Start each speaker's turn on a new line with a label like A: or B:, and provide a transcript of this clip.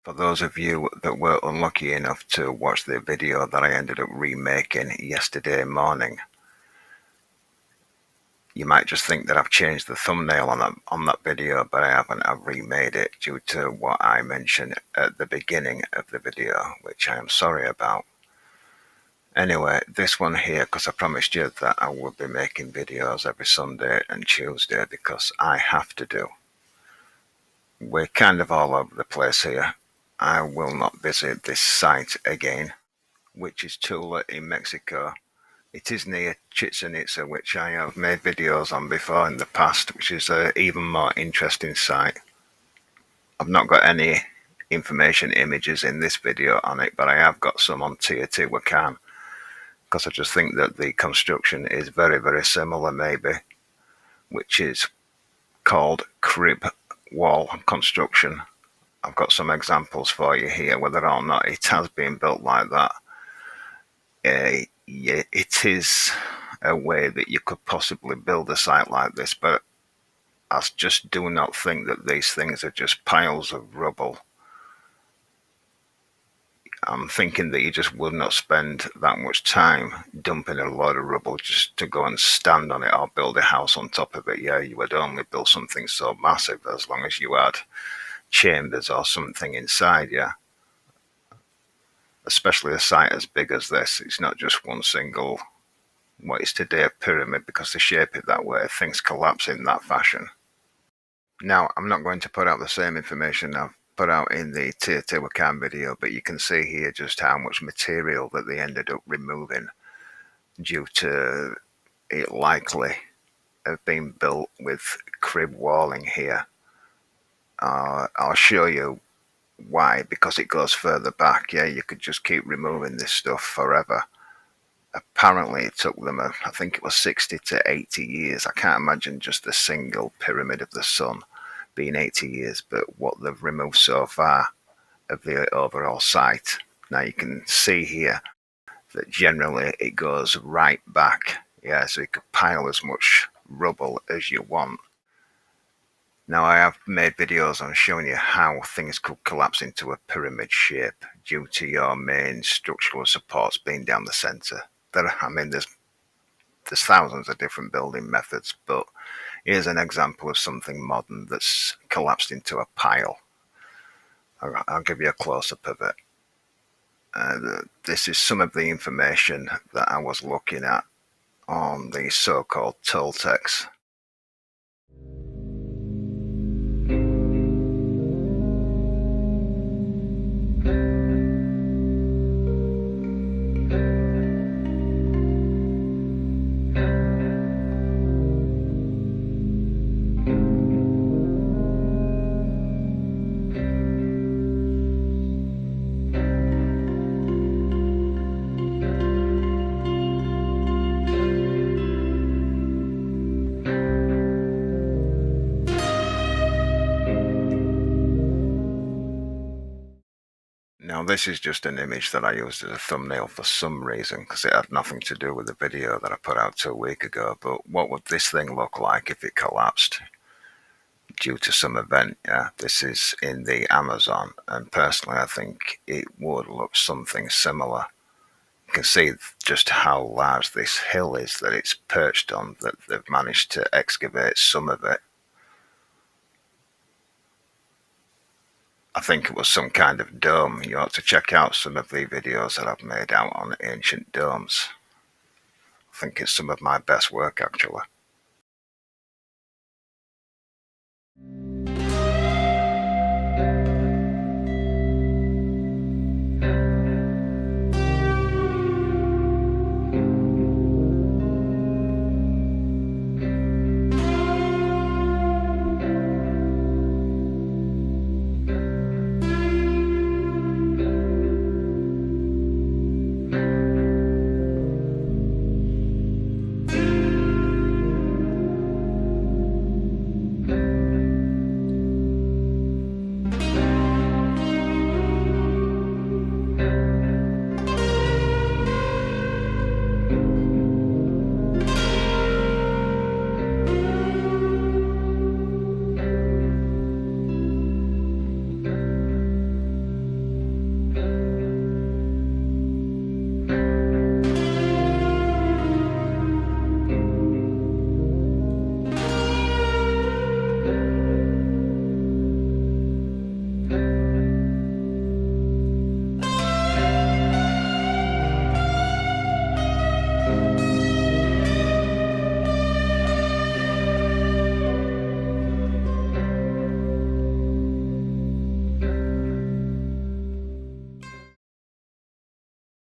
A: For those of you that were unlucky enough to watch the video that I ended up remaking yesterday morning, you might just think that I've changed the thumbnail on that video, but I haven't. I've remade it due to what I mentioned at the beginning of the video, which I am sorry about. Anyway, this one here, because I promised you that I would be making videos every Sunday and Tuesday, because I have to do. We're kind of all over the place here. I will not visit this site again, which is Tula in Mexico. It is near Chichen Itza, which I have made videos on before in the past, which is an even more interesting site. I've not got any information images in this video on it, but I have got some on Teotihuacan, because I just think that the construction is very, very similar, maybe, which is called crib wall construction. I've got some examples for you here, whether or not it has been built like that. Yeah, it is a way that you could possibly build a site like this, but I just do not think that these things are just piles of rubble. I'm thinking that you just would not spend that much time dumping a load of rubble just to go and stand on it or build a house on top of it. Yeah, you would only build something so massive as long as you had chambers or something inside, yeah. Especially a site as big as this. It's not just one single, what is today a pyramid, because they shape it that way. Things collapse in that fashion. Now, I'm not going to put out the same information I've put out in the Teotihuacan video, but you can see here just how much material that they ended up removing due to it likely have been built with crib walling here. I'll show you why, because it goes further back. Yeah, you could just keep removing this stuff forever. Apparently it took them, I think it was 60 to 80 years. I can't imagine just a single pyramid of the sun being 80 years, but what they've removed so far of the overall site. Now you can see here that generally it goes right back. Yeah, so you could pile as much rubble as you want. Now, I have made videos on showing you how things could collapse into a pyramid shape due to your main structural supports being down the centre. There's thousands of different building methods, but here's an example of something modern that's collapsed into a pile. I'll give you a close-up of it. This is some of the information that I was looking at on the so-called Tiltex. Now, this is just an image that I used as a thumbnail for some reason, because it had nothing to do with the video that I put out 2 weeks ago. But what would this thing look like if it collapsed due to some event? Yeah, this is in the Amazon, and personally I think it would look something similar. You can see just how large this hill is that it's perched on, that they've managed to excavate some of it. I think it was some kind of dome. You ought to check out some of the videos that I've made out on ancient domes. I think it's some of my best work, actually.